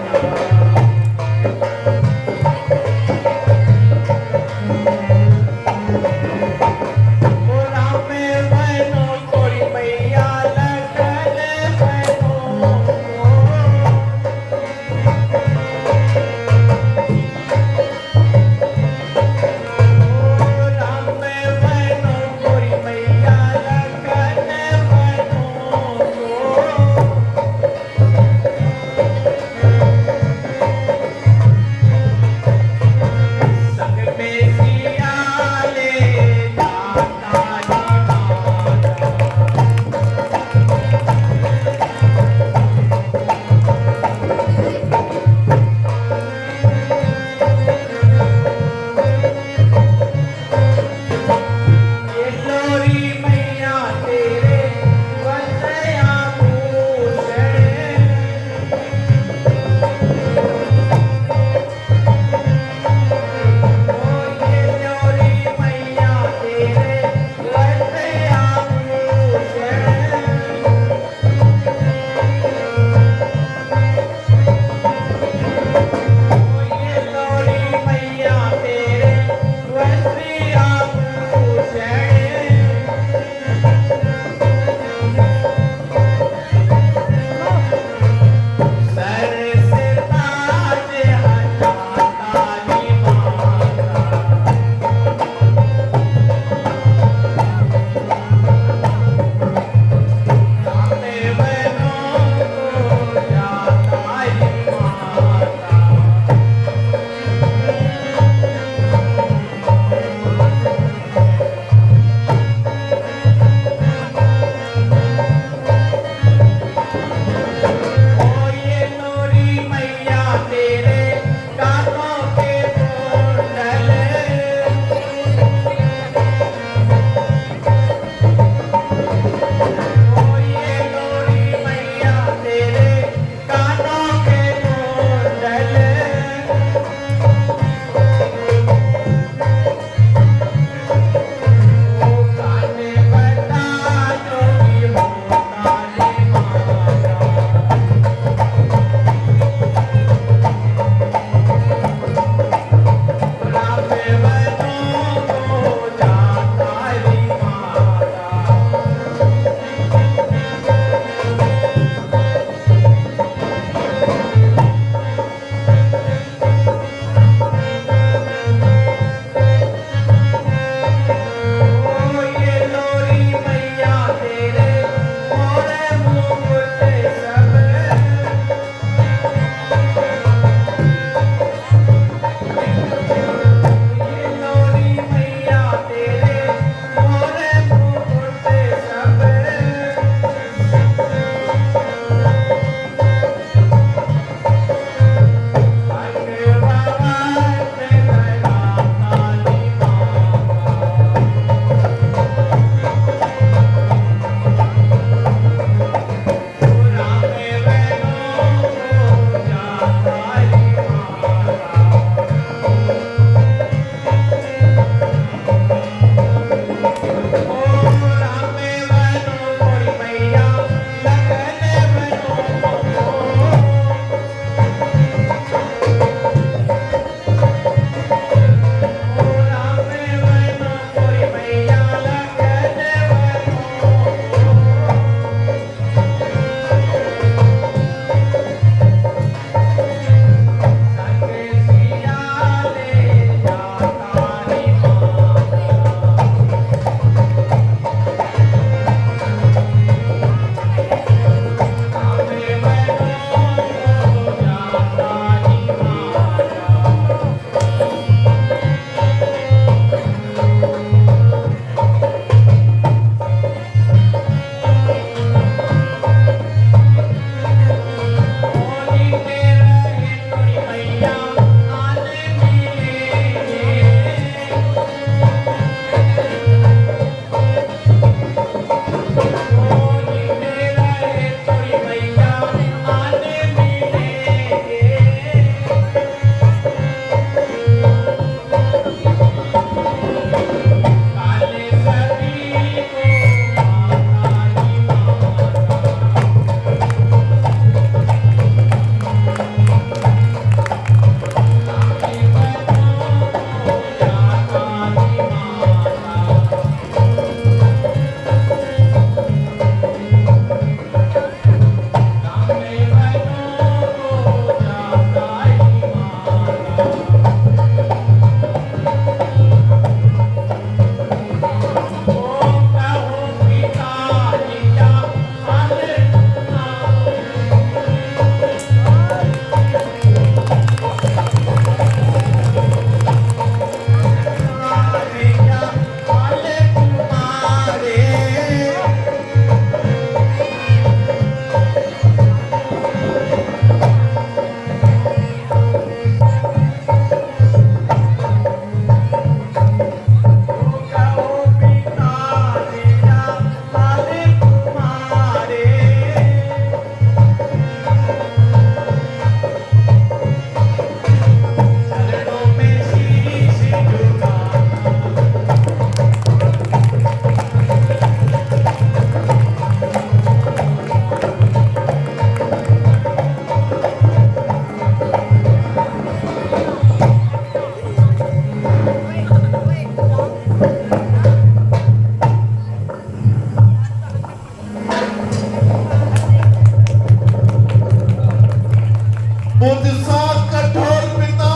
सा कठोर पिता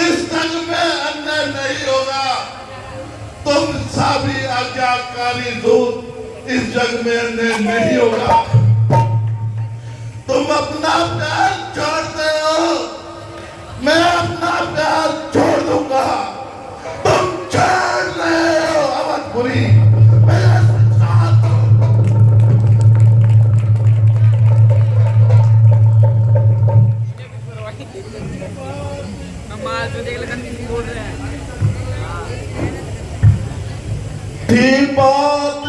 इस जग में अन्य नहीं होगा। तुम सा भी आज्ञाकारी दूत इस जग में अन्य नहीं होगा। तुम अपना प्यार छोड़ते हो, मैं अपना प्यार छोड़ दूंगा। तुम छोड़ रहे हो अवधपुरी, मैं साथ हूं। थी बात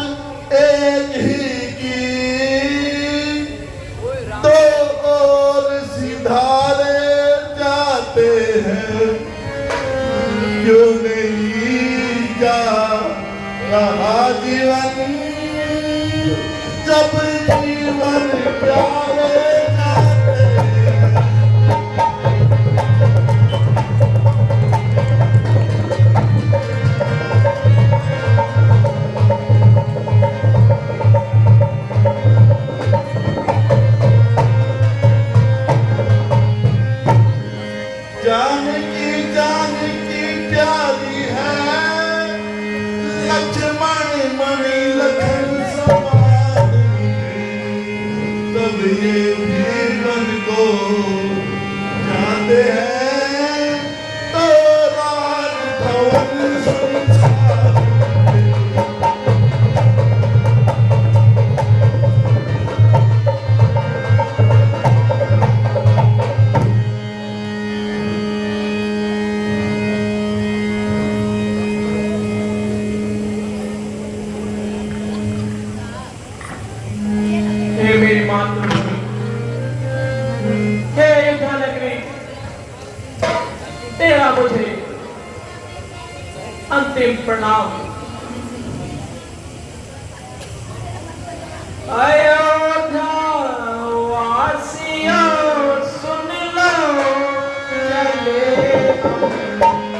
एक ही की, तो और सिधारे जाते हैं। क्यों नहीं जा रहा जीवन, जब जीवन प्यारे जाते हैं। जानकी प्यारी है, लक्ष्मण मणि लखन समान। तब ये जीवन को जाते हैं, तो राज भवन संसार। हे मेरी मातृभूमि, हे अयोध्या नगरी, तेरा मुझे अंतिम प्रणाम। अयोध्या वासियों सुन लो, चले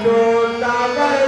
जोतावर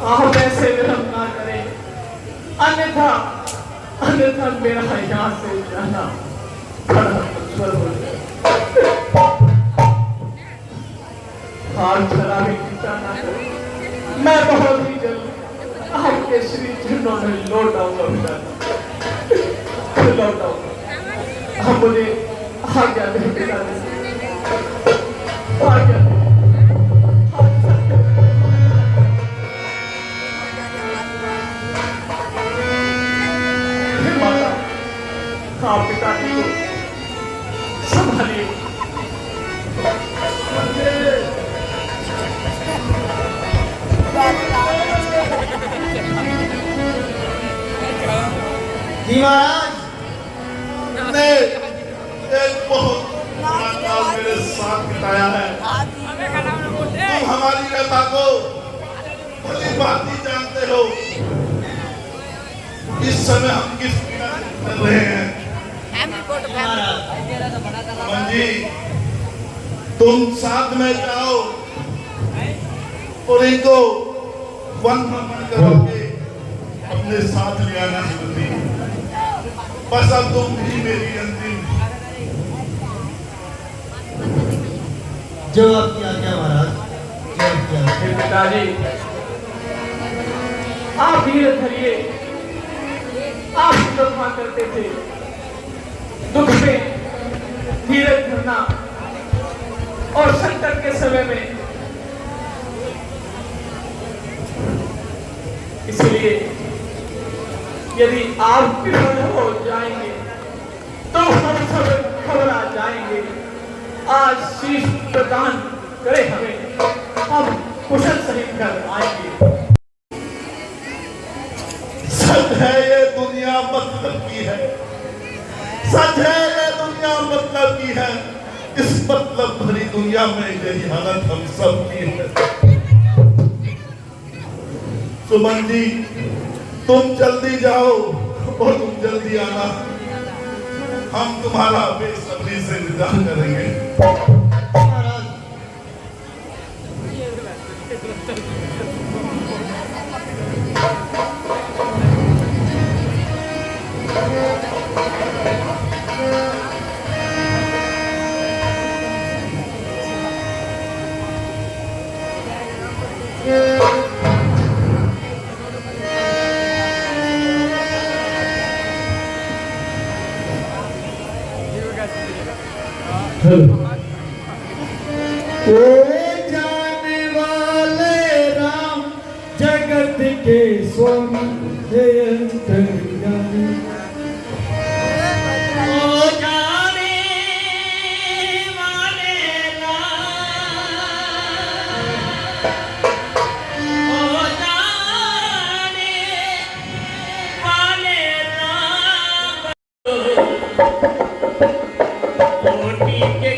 आप ऐसे विलंब ना करें, अन्यथा मेरा यहाँ से जाना बड़ा दुश्मन हो जाए। हाथ खराबी चिंता ना करें, मैं बहुत ही जल्द आपके श्री चरणों में लौट आऊंगा पिताजी, लौट आऊंगा। आप मुझे आज्ञा दें पिताजी, आज्ञा दें। हे माता, आप पिताजी को संभालिए। जी महाराज, ने एक बहुत बड़ा काल मेरे साथ बिताया है। तुम हमारी व्यथा को भली भांति जानते हो। इस समय हम किस पीड़ा से कर रहे हैं। अमन जी, तुम साथ में जाओ और इनको वन भ्रमण करोगे, अपने साथ ले आना जरूरी। बस अब तुम भी मेरी अंतिम जवाब किया क्या महाराज, जवाब किया। हे पिताजी, आप धीरे धरिए। आप दुखा करते थे, दुख में धीरज धरना और संकट के समय में, इसलिए यदि आप विफल हो जाएंगे तो हम सब घबरा जाएंगे। आज शीश प्रदान करे हमें, हम कुशल सहित कर आएंगे। सच है ये दुनिया मतलब की है, सच है ये दुनिया मतलब की है। इस मतलब भरी दुनिया में यही हालत हम सब की है। सुमन जी, तुम जल्दी जाओ और तुम जल्दी आना। हम तुम्हारा बेसब्री से इंतजार करेंगे। ओ जाने वाले राम जगत के स्वामी हे अंतर्यामी। ओ जाने वाले ओ जाने वाले कोटि के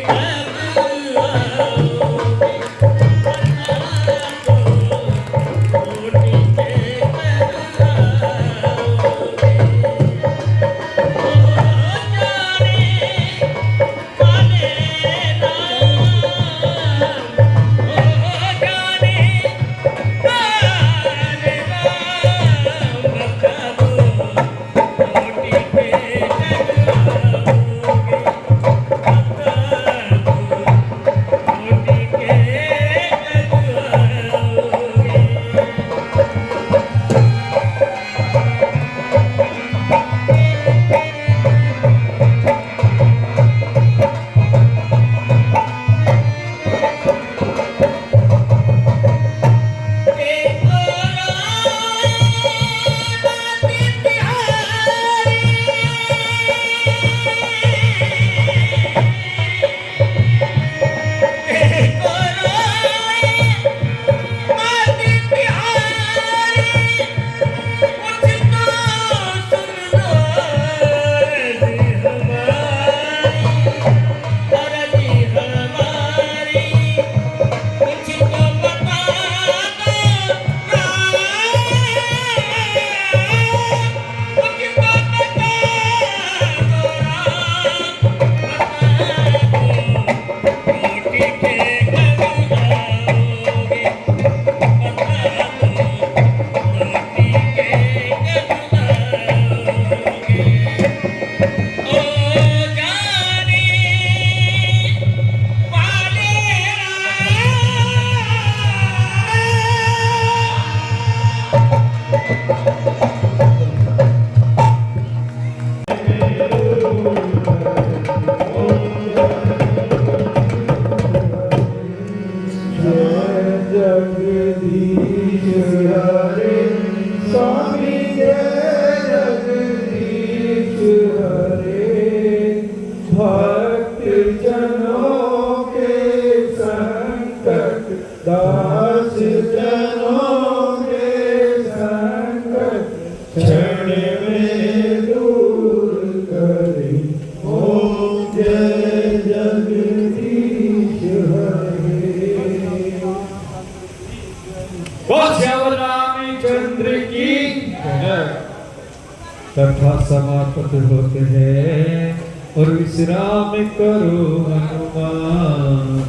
कथा समाप्त होते हैं और विश्राम करो हनुमान।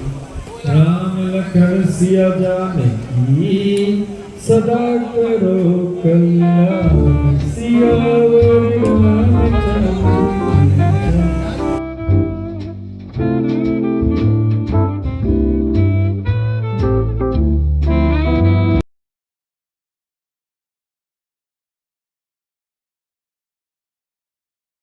राम लखन सिया जाने की सदा करो कल्याण। सिया